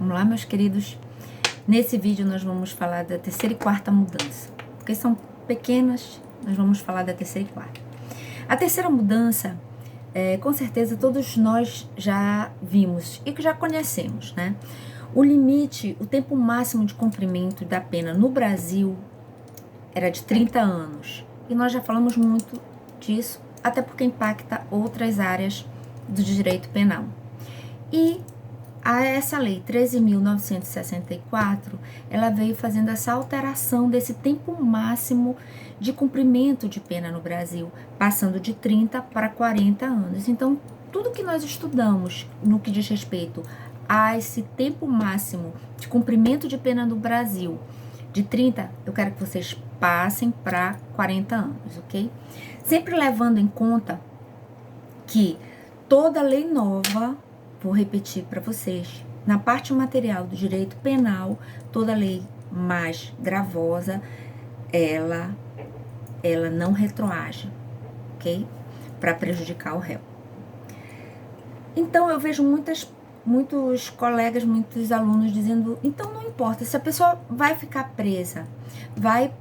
Vamos lá, meus queridos? Nesse vídeo nós vamos falar da terceira e quarta mudança, porque são pequenas, nós vamos falar da terceira e quarta. A terceira mudança, com certeza todos nós já vimos e que já conhecemos, né? O limite, o tempo máximo de cumprimento da pena no Brasil era de 30 anos. E nós já falamos muito disso, até porque impacta outras áreas do direito penal. E essa lei 13.964, ela veio fazendo essa alteração desse tempo máximo de cumprimento de pena no Brasil, passando de 30 para 40 anos. Então, tudo que nós estudamos no que diz respeito a esse tempo máximo de cumprimento de pena no Brasil, de 30, eu quero que vocês passem para 40 anos, ok? Sempre levando em conta que toda lei nova, vou repetir para vocês, na parte material do direito penal, toda lei mais gravosa, ela não retroage, ok? Para prejudicar o réu. Então, eu vejo muitos colegas, muitos alunos dizendo, então não importa, se a pessoa vai ficar presa, vai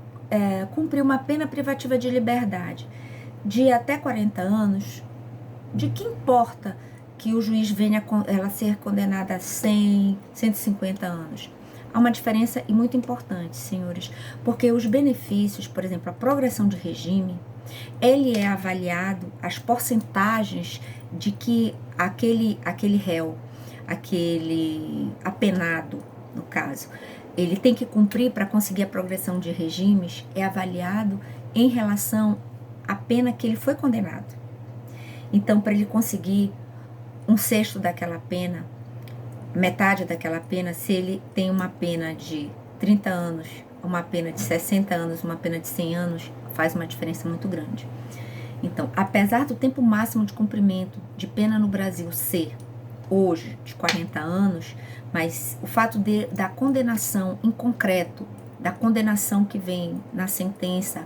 cumprir uma pena privativa de liberdade de até 40 anos, de que importa que o juiz venha ela ser condenada a 100, 150 anos? Há uma diferença e muito importante, senhores, porque os benefícios, por exemplo, a progressão de regime, ele é avaliado, as porcentagens de que aquele réu, aquele apenado, no caso, ele tem que cumprir para conseguir a progressão de regimes, é avaliado em relação à pena que ele foi condenado. Então, para ele conseguir um sexto daquela pena, metade daquela pena, se ele tem uma pena de 30 anos, uma pena de 60 anos, uma pena de 100 anos, faz uma diferença muito grande. Então, apesar do tempo máximo de cumprimento de pena no Brasil ser, hoje, de 40 anos, mas o fato da condenação em concreto, da condenação que vem na sentença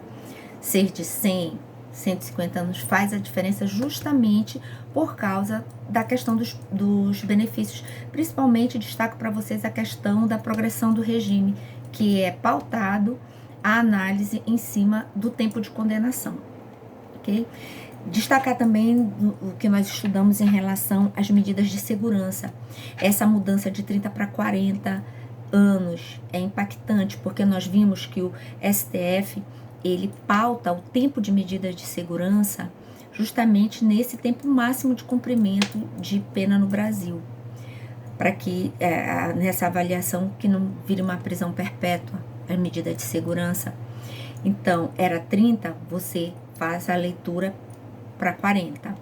ser de 100, 150 anos, faz a diferença justamente por causa da questão dos benefícios. Principalmente destaco para vocês a questão da progressão do regime, que é pautado a análise em cima do tempo de condenação, ok? Destacar também o que nós estudamos em relação às medidas de segurança. Essa mudança de 30 para 40 anos é impactante, porque nós vimos que o STF, ele pauta o tempo de medidas de segurança justamente nesse tempo máximo de cumprimento de pena no Brasil, para que nessa avaliação que não vire uma prisão perpétua, a medida de segurança. Então, era 30, você faz a leitura para 40.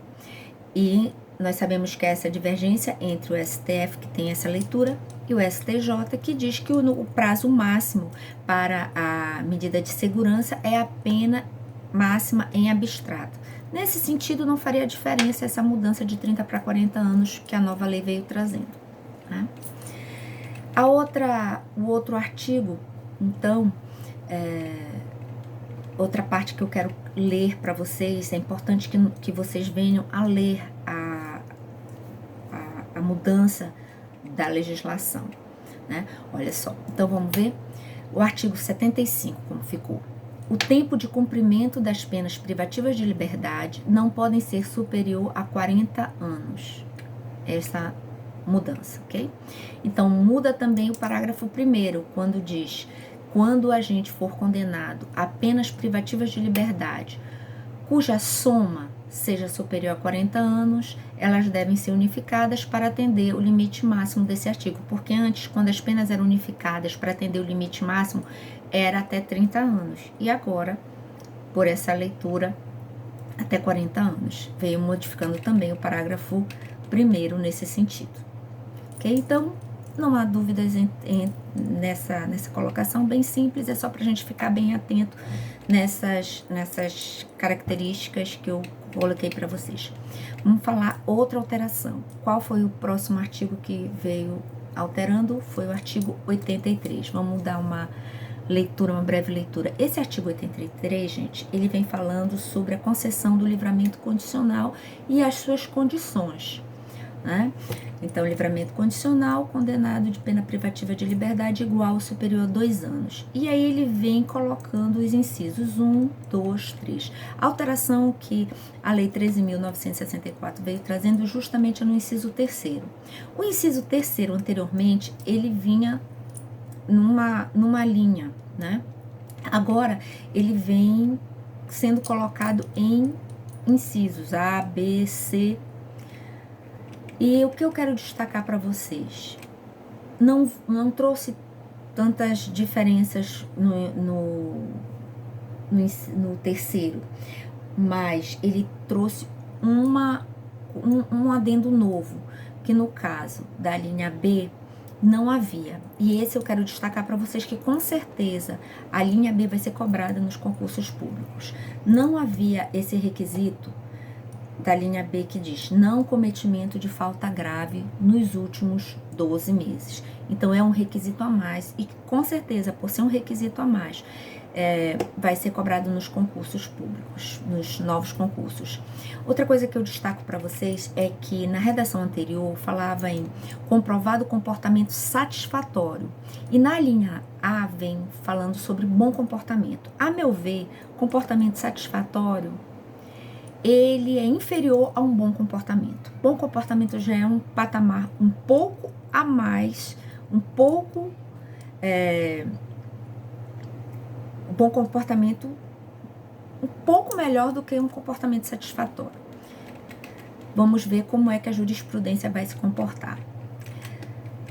E nós sabemos que essa divergência entre o STF, que tem essa leitura, e o STJ, que diz que o prazo máximo para a medida de segurança é a pena máxima em abstrato. Nesse sentido, não faria diferença essa mudança de 30 para 40 anos que a nova lei veio trazendo, né? O outro artigo, então, outra parte que eu quero ler para vocês, é importante que vocês venham a ler a mudança da legislação, né? Olha só, então vamos ver o artigo 75, como ficou. O tempo de cumprimento das penas privativas de liberdade não podem ser superior a 40 anos. Essa mudança, ok? Então, muda também o parágrafo 1º, quando diz: quando a gente for condenado a penas privativas de liberdade, cuja soma seja superior a 40 anos, elas devem ser unificadas para atender o limite máximo desse artigo. Porque antes, quando as penas eram unificadas para atender o limite máximo, era até 30 anos. E agora, por essa leitura, até 40 anos. Veio modificando também o parágrafo 1º nesse sentido. Ok? Então, não há dúvidas nessa colocação, bem simples, é só para a gente ficar bem atento nessas características que eu coloquei para vocês. Vamos falar outra alteração. Qual foi o próximo artigo que veio alterando? Foi o artigo 83. Vamos dar uma leitura, uma breve leitura. Esse artigo 83, gente, ele vem falando sobre a concessão do livramento condicional e as suas condições. né? Então, livramento condicional, condenado de pena privativa de liberdade igual ou superior a 2 anos. E aí ele vem colocando os incisos 1, 2, 3. Alteração que a Lei 13.964 veio trazendo justamente no inciso 3º. O inciso 3º, anteriormente, ele vinha numa linha, né? Agora, ele vem sendo colocado em incisos A, B, C. E o que eu quero destacar para vocês? Não trouxe tantas diferenças no 3º, mas ele trouxe um adendo novo, que no caso da linha B não havia. E esse eu quero destacar para vocês que com certeza a linha B vai ser cobrada nos concursos públicos. Não havia esse requisito da linha B que diz não cometimento de falta grave nos últimos 12 meses. Então é um requisito a mais e com certeza por ser um requisito a mais vai ser cobrado nos concursos públicos, nos novos concursos. Outra coisa que eu destaco para vocês é que na redação anterior falava em comprovado comportamento satisfatório e na linha A vem falando sobre bom comportamento. A meu ver, comportamento satisfatório ele é inferior a um bom comportamento. Bom comportamento já é um patamar um pouco a mais, bom comportamento um pouco melhor do que um comportamento satisfatório. Vamos ver como é que a jurisprudência vai se comportar.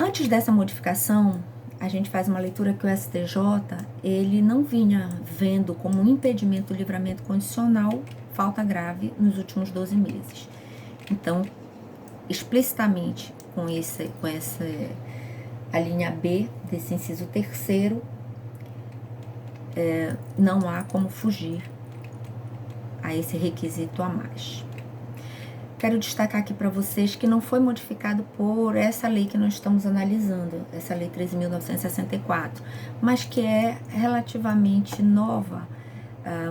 Antes dessa modificação, a gente faz uma leitura que o STJ, ele não vinha vendo como um impedimento do livramento condicional falta grave nos últimos 12 meses. Então, explicitamente com a linha B desse inciso 3º, não há como fugir a esse requisito a mais. Quero destacar aqui para vocês que não foi modificado por essa lei que nós estamos analisando, essa lei 13.964, mas que é relativamente nova.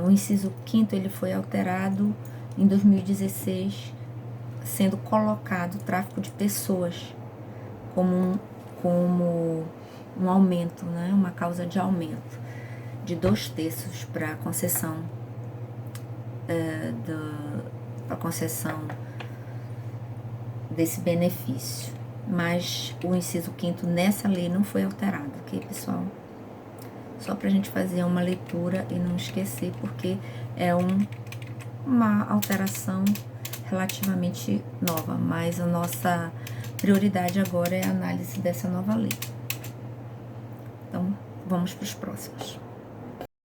O inciso 5º ele foi alterado em 2016, sendo colocado o tráfico de pessoas como um aumento, né? Uma causa de aumento de 2/3 para a concessão desse benefício. Mas o inciso 5º nessa lei não foi alterado, ok, pessoal? Só para a gente fazer uma leitura e não esquecer, porque é uma alteração relativamente nova, mas a nossa prioridade agora é a análise dessa nova lei. Então, vamos para os próximos.